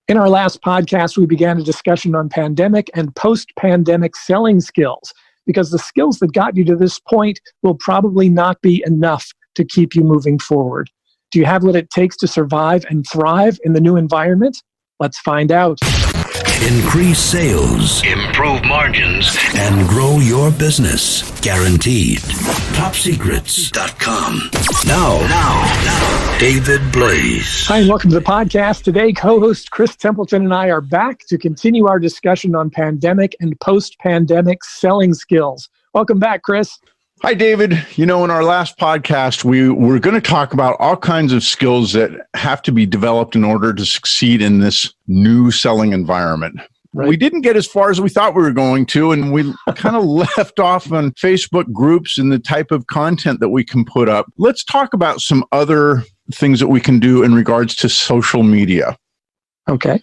In our last podcast, we began a discussion on pandemic and post-pandemic selling skills, because the skills that got you to this point will probably not be enough to keep you moving forward. Do you have what it takes to survive and thrive in the new environment? Let's find out. Increase sales, improve margins, and grow your business. Guaranteed. TopSecrets.com. Now, David Blaise. Hi, and welcome to the podcast. Today, co-host Chris Templeton and I are back to continue our discussion on pandemic and post-pandemic selling skills. Welcome back, Chris. Hi, David. In our last podcast, we were going to talk about all kinds of skills that have to be developed in order to succeed in this new selling environment. Right. We didn't get as far as we thought we were going to, and we kind of left off on Facebook groups and the type of content that we can put up. Let's talk about some other things that we can do in regards to social media. Okay.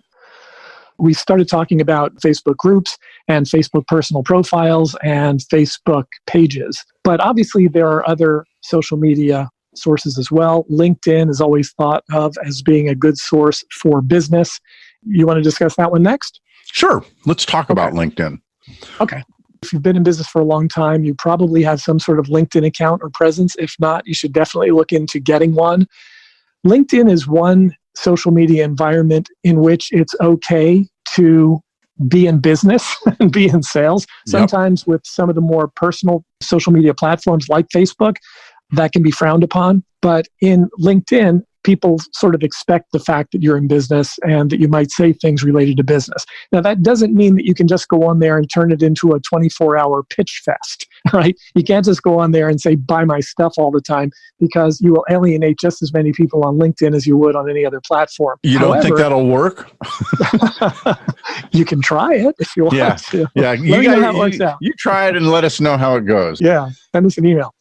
We started talking about Facebook groups and Facebook personal profiles and Facebook pages. But obviously, there are other social media sources as well. LinkedIn is always thought of as being a good source for business. You want to discuss that one next? Sure. Let's talk about LinkedIn. Okay. If you've been in business for a long time, you probably have some sort of LinkedIn account or presence. If not, you should definitely look into getting one. LinkedIn is one social media environment in which it's okay to be in business and be in sales. Sometimes with some of the more personal social media platforms like Facebook, that can be frowned upon. But in LinkedIn, people sort of expect the fact that you're in business and that you might say things related to business. Now, that doesn't mean that you can just go on there and turn it into a 24-hour pitch fest, right? You can't just go on there and say, buy my stuff all the time, because you will alienate just as many people on LinkedIn as you would on any other platform. However, don't think that'll work? You can try it if you want to. Yeah, let me know how it works out. You try it and let us know how it goes. Yeah, send us an email.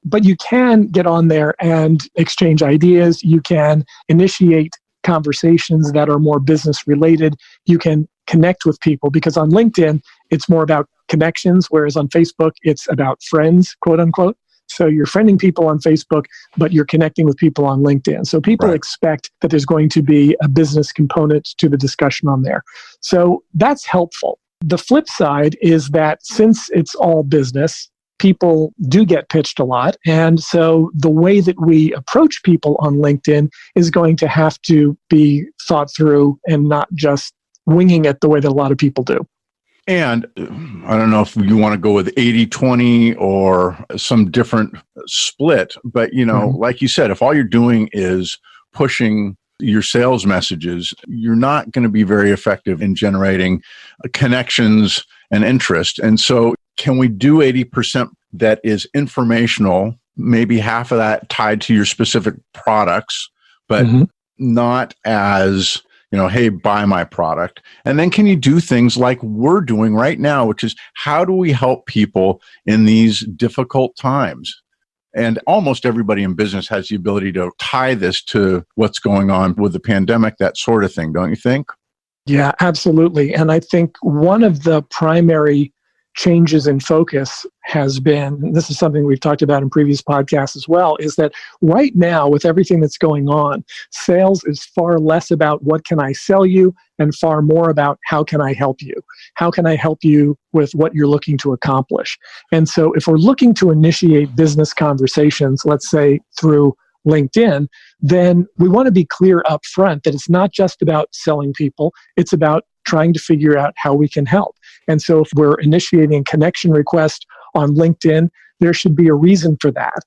But you can get on there and exchange ideas. You can initiate conversations that are more business related. You can connect with people, because on LinkedIn, it's more about connections, whereas on Facebook, it's about friends, quote unquote. So you're friending people on Facebook, but you're connecting with people on LinkedIn. So people expect that there's going to be a business component to the discussion on there. So that's helpful. The flip side is that since it's all business, people do get pitched a lot. And so the way that we approach people on LinkedIn is going to have to be thought through and not just winging it the way that a lot of people do. And I don't know if you want to go with 80-20 or some different split, but like you said, if all you're doing is pushing your sales messages, you're not going to be very effective in generating connections and interest. And so can we do 80% that is informational, maybe half of that tied to your specific products, but not as, hey, buy my product? And then can you do things like we're doing right now, which is how do we help people in these difficult times? And almost everybody in business has the ability to tie this to what's going on with the pandemic, that sort of thing, don't you think? Yeah, absolutely. And I think one of the primary changes in focus has been, and this is something we've talked about in previous podcasts as well, is that right now with everything that's going on, sales is far less about what can I sell you and far more about how can I help you? How can I help you with what you're looking to accomplish? And so if we're looking to initiate business conversations, let's say through LinkedIn, then we want to be clear up front that it's not just about selling people, it's about trying to figure out how we can help. And so if we're initiating a connection request on LinkedIn, there should be a reason for that.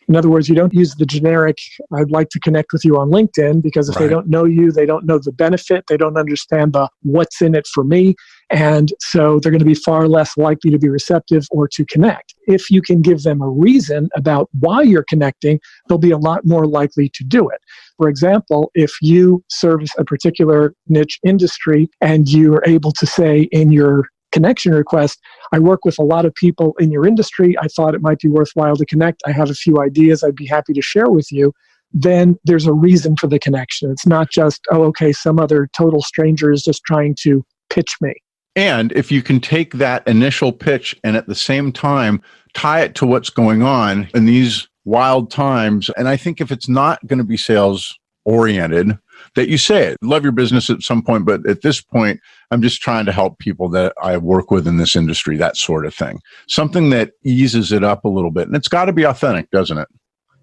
In other words, you don't use the generic, I'd like to connect with you on LinkedIn, because if they don't know you, they don't know the benefit, they don't understand the what's in it for me. And so they're going to be far less likely to be receptive or to connect. If you can give them a reason about why you're connecting, they'll be a lot more likely to do it. For example, if you service a particular niche industry and you are able to say in your connection request, I work with a lot of people in your industry. I thought it might be worthwhile to connect. I have a few ideas I'd be happy to share with you. Then there's a reason for the connection. It's not just, oh, okay, some other total stranger is just trying to pitch me. And if you can take that initial pitch and at the same time tie it to what's going on in these wild times, and I think if it's not going to be sales oriented, that you say it. Love your business at some point, but at this point, I'm just trying to help people that I work with in this industry, that sort of thing. Something that eases it up a little bit. And it's got to be authentic, doesn't it?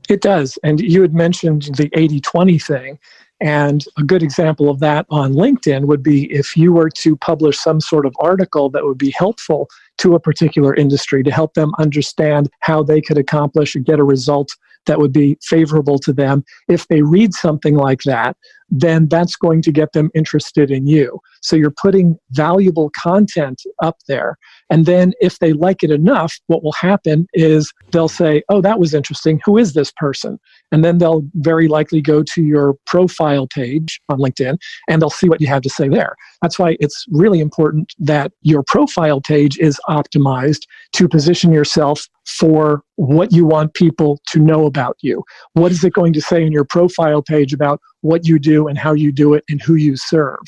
It does. And you had mentioned the 80-20 thing. And a good example of that on LinkedIn would be if you were to publish some sort of article that would be helpful to a particular industry to help them understand how they could accomplish or get a result that would be favorable to them. If they read something like that, then that's going to get them interested in you. So you're putting valuable content up there. And then if they like it enough, what will happen is they'll say, oh, that was interesting. Who is this person? And then they'll very likely go to your profile page on LinkedIn and they'll see what you have to say there. That's why it's really important that your profile page is optimized to position yourself for what you want people to know about you. What is it going to say in your profile page about what you do and how you do it and who you serve?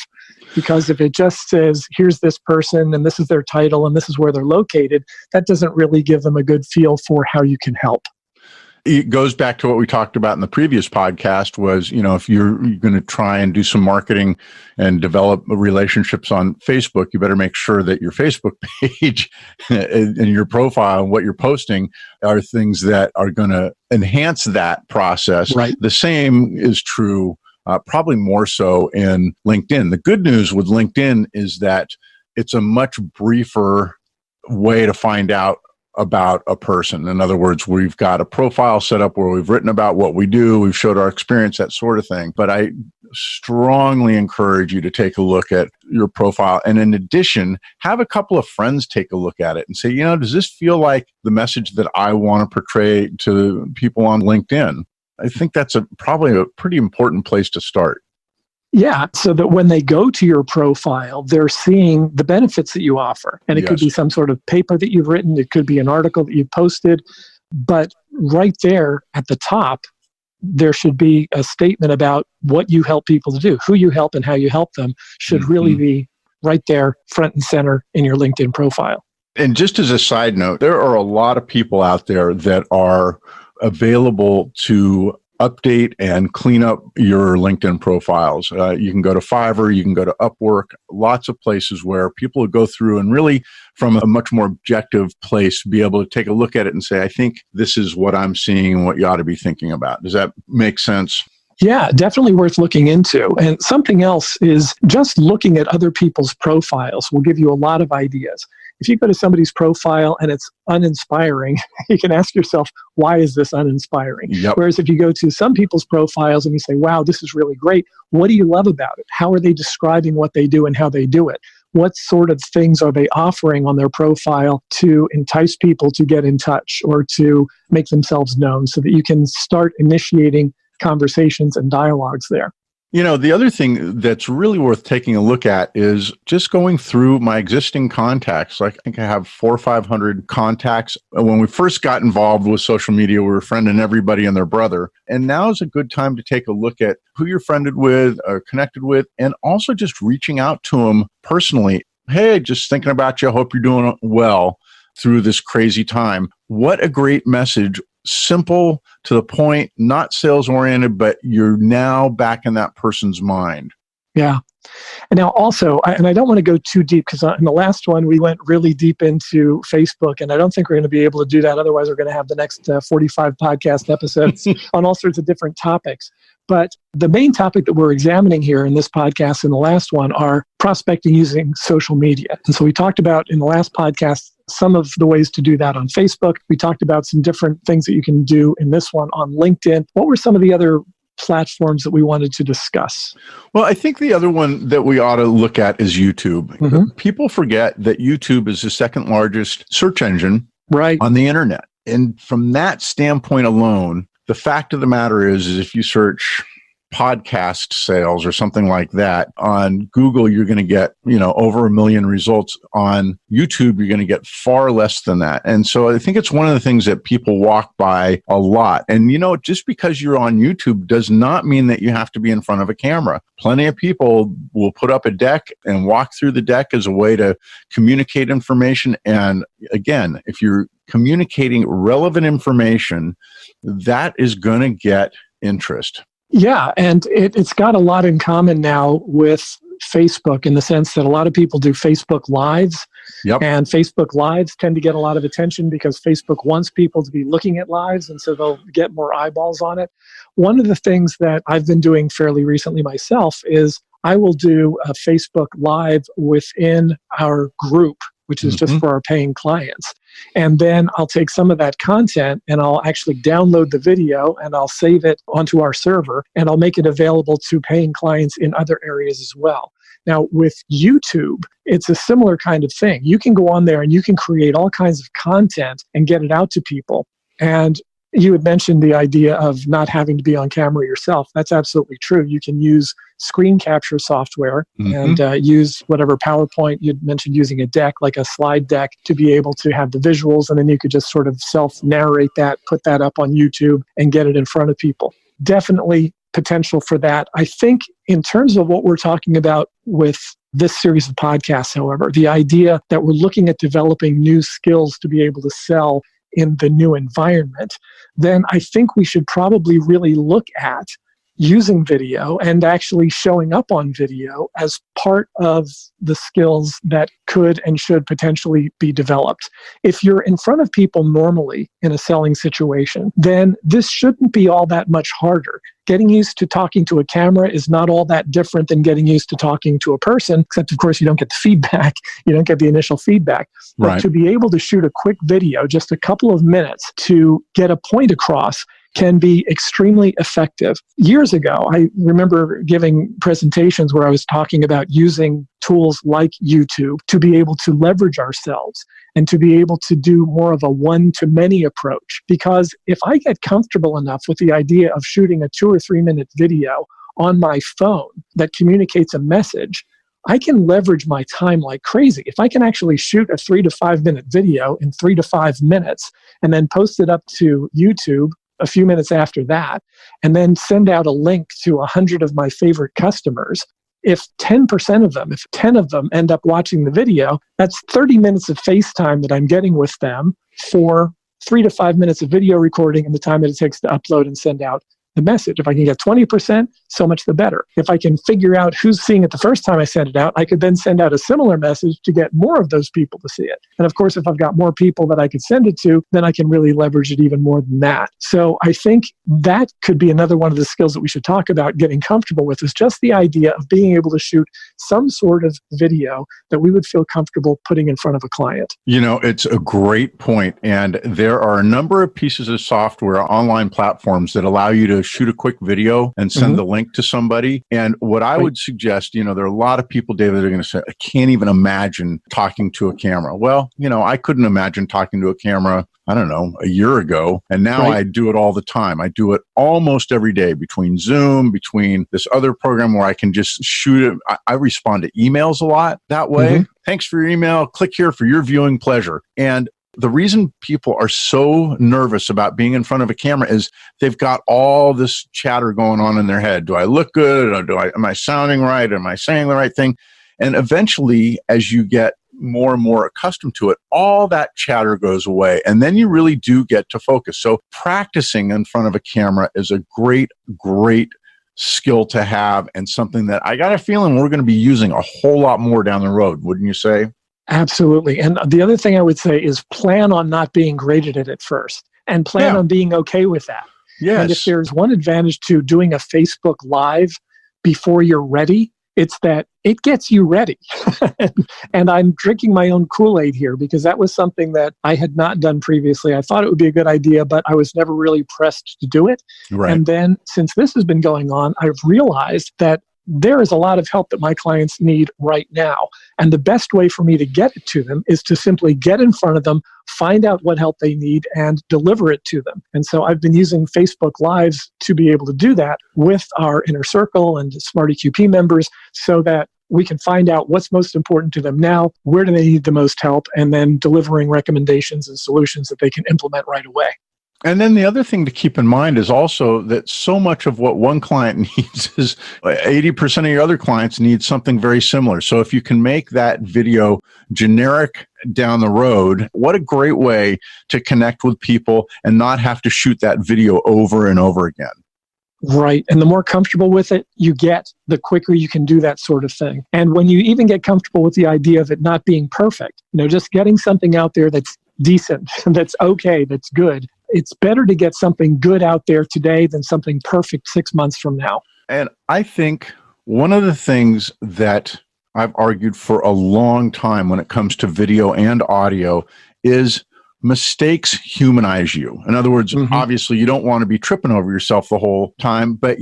Because if it just says, here's this person and this is their title and this is where they're located, that doesn't really give them a good feel for how you can help. It goes back to what we talked about in the previous podcast was, if you're going to try and do some marketing and develop relationships on Facebook, you better make sure that your Facebook page and your profile and what you're posting are things that are going to enhance that process. Right. The same is true, probably more so in LinkedIn. The good news with LinkedIn is that it's a much briefer way to find out about a person. In other words, we've got a profile set up where we've written about what we do, we've showed our experience, that sort of thing. But I strongly encourage you to take a look at your profile. And in addition, have a couple of friends take a look at it and say, does this feel like the message that I want to portray to people on LinkedIn? I think that's probably a pretty important place to start. Yeah, so that when they go to your profile, they're seeing the benefits that you offer. And it could be some sort of paper that you've written. It could be an article that you've posted. But right there at the top, there should be a statement about what you help people to do. Who you help and how you help them should really be right there, front and center in your LinkedIn profile. And just as a side note, there are a lot of people out there that are available to update and clean up your LinkedIn profiles. You can go to Fiverr, you can go to Upwork, lots of places where people will go through and really from a much more objective place be able to take a look at it and say, I think this is what I'm seeing and what you ought to be thinking about. Does that make sense? Yeah, definitely worth looking into. And something else is just looking at other people's profiles will give you a lot of ideas. If you go to somebody's profile and it's uninspiring, you can ask yourself, why is this uninspiring? Yep. Whereas if you go to some people's profiles and you say, wow, this is really great, what do you love about it? How are they describing what they do and how they do it? What sort of things are they offering on their profile to entice people to get in touch or to make themselves known so that you can start initiating conversations and dialogues there? The other thing that's really worth taking a look at is just going through my existing contacts. I think I have 400 or 500 contacts. When we first got involved with social media, we were friending everybody and their brother. And now is a good time to take a look at who you're friended with or connected with, and also just reaching out to them personally. Hey, just thinking about you. Hope you're doing well through this crazy time. What a great message. Simple, to the point, not sales oriented, but you're now back in that person's mind. Yeah. And now also, and I don't want to go too deep because in the last one, we went really deep into Facebook, and I don't think we're going to be able to do that. Otherwise, we're going to have the next 45 podcast episodes on all sorts of different topics. But the main topic that we're examining here in this podcast and the last one are prospecting using social media. And so we talked about in the last podcast some of the ways to do that on Facebook. We talked about some different things that you can do in this one on LinkedIn. What were some of the other platforms that we wanted to discuss? Well, I think the other one that we ought to look at is YouTube. Mm-hmm. People forget that YouTube is the second largest search engine on the internet. And from that standpoint alone, the fact of the matter is if you search podcast sales or something like that on Google, you're going to get, over 1 million results. On YouTube, you're going to get far less than that. And so I think it's one of the things that people walk by a lot. And, just because you're on YouTube does not mean that you have to be in front of a camera. Plenty of people will put up a deck and walk through the deck as a way to communicate information. And again, if you're communicating relevant information, that is going to get interest. Yeah, and it's got a lot in common now with Facebook in the sense that a lot of people do Facebook Lives. Yep. And Facebook Lives tend to get a lot of attention because Facebook wants people to be looking at lives, and so they'll get more eyeballs on it. One of the things that I've been doing fairly recently myself is I will do a Facebook Live within our group, which is just for our paying clients. And then I'll take some of that content and I'll actually download the video and I'll save it onto our server and I'll make it available to paying clients in other areas as well. Now, with YouTube, it's a similar kind of thing. You can go on there and you can create all kinds of content and get it out to people. And you had mentioned the idea of not having to be on camera yourself. That's absolutely true. You can use screen capture software and use whatever PowerPoint. You'd mentioned using a deck, like a slide deck, to be able to have the visuals, and then you could just sort of self-narrate that, put that up on YouTube, and get it in front of people. Definitely potential for that. I think in terms of what we're talking about with this series of podcasts, however, the idea that we're looking at developing new skills to be able to sell in the new environment, then I think we should probably really look at using video and actually showing up on video as part of the skills that could and should potentially be developed. If you're in front of people normally in a selling situation, then this shouldn't be all that much harder. Getting used to talking to a camera is not all that different than getting used to talking to a person, except of course you don't get the feedback, you don't get the initial feedback. But to be able to shoot a quick video, just a couple of minutes to get a point across, can be extremely effective. Years ago, I remember giving presentations where I was talking about using tools like YouTube to be able to leverage ourselves and to be able to do more of a one-to-many approach. Because if I get comfortable enough with the idea of shooting a 2 or 3 minute video on my phone that communicates a message, I can leverage my time like crazy. If I can actually shoot a 3 to 5 minute video in 3 to 5 minutes and then post it up to YouTube a few minutes after that, and then send out a link to 100 of my favorite customers, if 10% of them, if 10 of them end up watching the video, that's 30 minutes of FaceTime that I'm getting with them for 3 to 5 minutes of video recording and the time that it takes to upload and send out the message. If I can get 20%, so much the better. If I can figure out who's seeing it the first time I send it out, I could then send out a similar message to get more of those people to see it. And of course, if I've got more people that I could send it to, then I can really leverage it even more than that. So I think that could be another one of the skills that we should talk about getting comfortable with, is just the idea of being able to shoot some sort of video that we would feel comfortable putting in front of a client. You know, it's a great point. And there are a number of pieces of software, online platforms that allow you to shoot a quick video and send the link to somebody. And what I would suggest, you know, there are a lot of people, David, that are going to say, I can't even imagine talking to a camera. Well, you know, I couldn't imagine talking to a camera, I don't know, a year ago. And now I do it all the time. I do it almost every day, between Zoom, between this other program where I can just shoot it. I respond to emails a lot that way. Thanks for your email. Click here for your viewing pleasure. And the reason people are so nervous about being in front of a camera is they've got all this chatter going on in their head. Do I look good? Or am I sounding right? Am I saying the right thing? And eventually, as you get more and more accustomed to it, all that chatter goes away. And then you really do get to focus. So practicing in front of a camera is a great, great skill to have, and something that I got a feeling we're going to be using a whole lot more down the road, wouldn't you say? Absolutely. And the other thing I would say is plan on not being great at it at first, and plan on being okay with that. Yes. And if there's one advantage to doing a Facebook Live before you're ready, it's that it gets you ready. And I'm drinking my own Kool-Aid here, because that was something that I had not done previously. I thought it would be a good idea, but I was never really pressed to do it. Right. And then since this has been going on, I've realized that there is a lot of help that my clients need right now. And the best way for me to get it to them is to simply get in front of them, find out what help they need, and deliver it to them. And so I've been using Facebook Lives to be able to do that with our Inner Circle and Smart EQP members, so that we can find out what's most important to them now, where do they need the most help, and then delivering recommendations and solutions that they can implement right away. And then the other thing to keep in mind is also that so much of what one client needs is 80% of your other clients need something very similar. So if you can make that video generic down the road, what a great way to connect with people and not have to shoot that video over and over again. Right. And the more comfortable with it you get, the quicker you can do that sort of thing. And when you even get comfortable with the idea of it not being perfect, just getting something out there that's decent, that's okay, that's good. It's better to get something good out there today than something perfect 6 months from now. And I think one of the things that I've argued for a long time when it comes to video and audio is mistakes humanize you. In other words, obviously you don't want to be tripping over yourself the whole time, but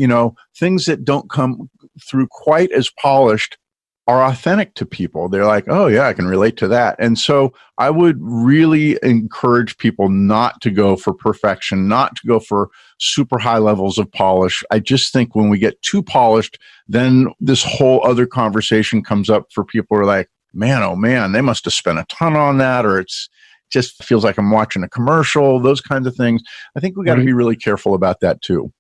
things that don't come through quite as polished are authentic to people. They're like, oh yeah, I can relate to that. And so I would really encourage people not to go for perfection, not to go for super high levels of polish. I just think when we get too polished, then this whole other conversation comes up for people who are like, man, oh man, they must have spent a ton on that, or it's just feels like I'm watching a commercial, those kinds of things. I think we got to be really careful about that too.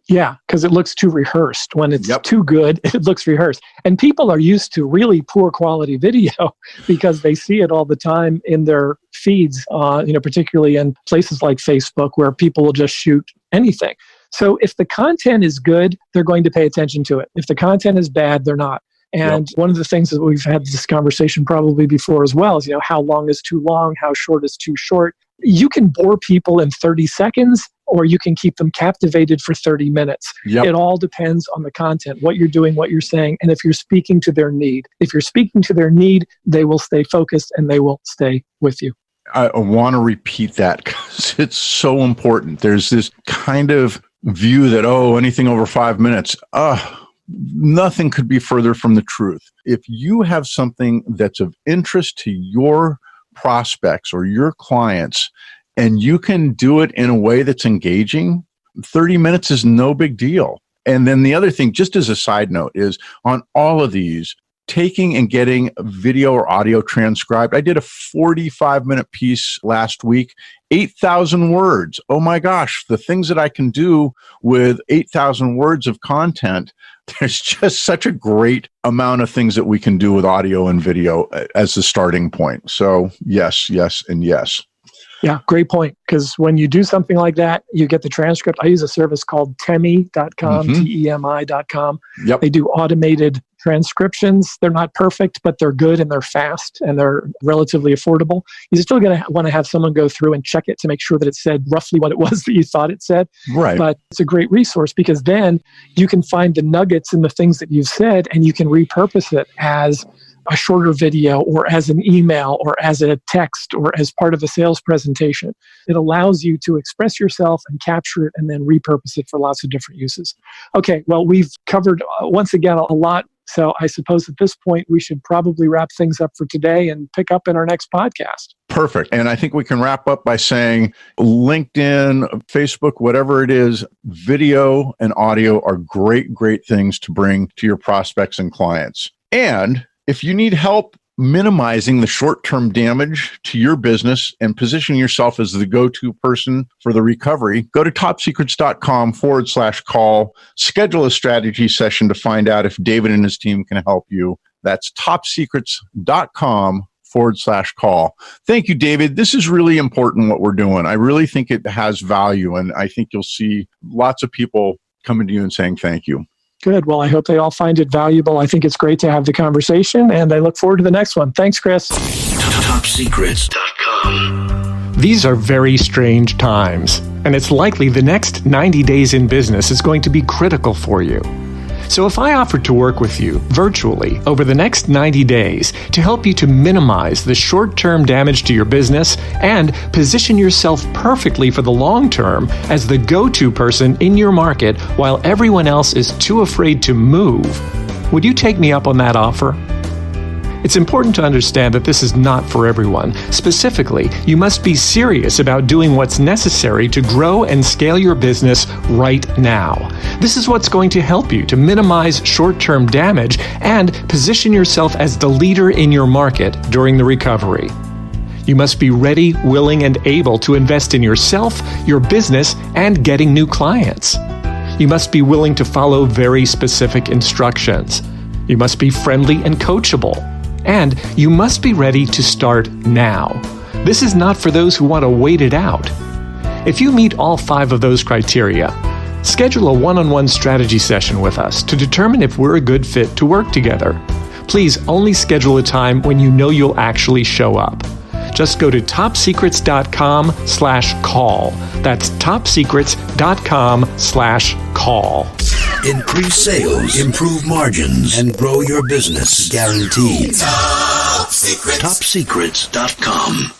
Yeah, because it looks too rehearsed. When it's too good, it looks rehearsed. And people are used to really poor quality video because they see it all the time in their feeds, particularly in places like Facebook where people will just shoot anything. So if the content is good, they're going to pay attention to it. If the content is bad, they're not. And one of the things that we've had this conversation probably before as well is, how long is too long? How short is too short? You can bore people in 30 seconds or you can keep them captivated for 30 minutes. It all depends on the content, what you're doing, what you're saying, and if you're speaking to their need. If you're speaking to their need, they will stay focused and they will stay with you. I want to repeat that because it's so important. There's this kind of view that, anything over 5 minutes, nothing could be further from the truth. If you have something that's of interest to your prospects or your clients, and you can do it in a way that's engaging, 30 minutes is no big deal. And then the other thing, just as a side note, is on all of these, taking and getting video or audio transcribed. I did a 45-minute piece last week, 8,000 words. Oh my gosh, the things that I can do with 8,000 words of content, there's just such a great amount of things that we can do with audio and video as the starting point. So yes, yes, and yes. Yeah, great point. Because when you do something like that, you get the transcript. I use a service called Temi.com, Temi.com. They do automated transcriptions. They're not perfect, but they're good and they're fast and they're relatively affordable. You're still going to want to have someone go through and check it to make sure that it said roughly what it was that you thought it said. Right. But it's a great resource because then you can find the nuggets in the things that you've said and you can repurpose it as a shorter video or as an email or as a text or as part of a sales presentation. It allows you to express yourself and capture it and then repurpose it for lots of different uses. Okay, well, we've covered, once again, a lot. So I suppose at this point, we should probably wrap things up for today and pick up in our next podcast. Perfect. And I think we can wrap up by saying LinkedIn, Facebook, whatever it is, video and audio are great, great things to bring to your prospects and clients. And if you need help minimizing the short-term damage to your business and positioning yourself as the go-to person for the recovery, go to topsecrets.com/call, schedule a strategy session to find out if David and his team can help you. That's topsecrets.com/call. Thank you, David. This is really important what we're doing. I really think it has value, and I think you'll see lots of people coming to you and saying thank you. Good. Well, I hope they all find it valuable. I think it's great to have the conversation, and I look forward to the next one. Thanks, Chris. Topsecrets.com. These are very strange times, and it's likely the next 90 days in business is going to be critical for you. So if I offered to work with you virtually over the next 90 days to help you to minimize the short-term damage to your business and position yourself perfectly for the long term as the go-to person in your market while everyone else is too afraid to move, would you take me up on that offer? It's important to understand that this is not for everyone. Specifically, you must be serious about doing what's necessary to grow and scale your business right now. This is what's going to help you to minimize short-term damage and position yourself as the leader in your market during the recovery. You must be ready, willing, and able to invest in yourself, your business, and getting new clients. You must be willing to follow very specific instructions. You must be friendly and coachable. And you must be ready to start now. This is not for those who want to wait it out. If you meet all 5 of those criteria, Schedule a one-on-one strategy session with us to determine if we're a good fit to work together. Please only schedule a time when you know you'll actually show up. Just go to topsecrets.com/call. That's topsecrets.com/call. Increase sales, improve margins, and grow your business. Guaranteed. Top Secrets. TopSecrets.com.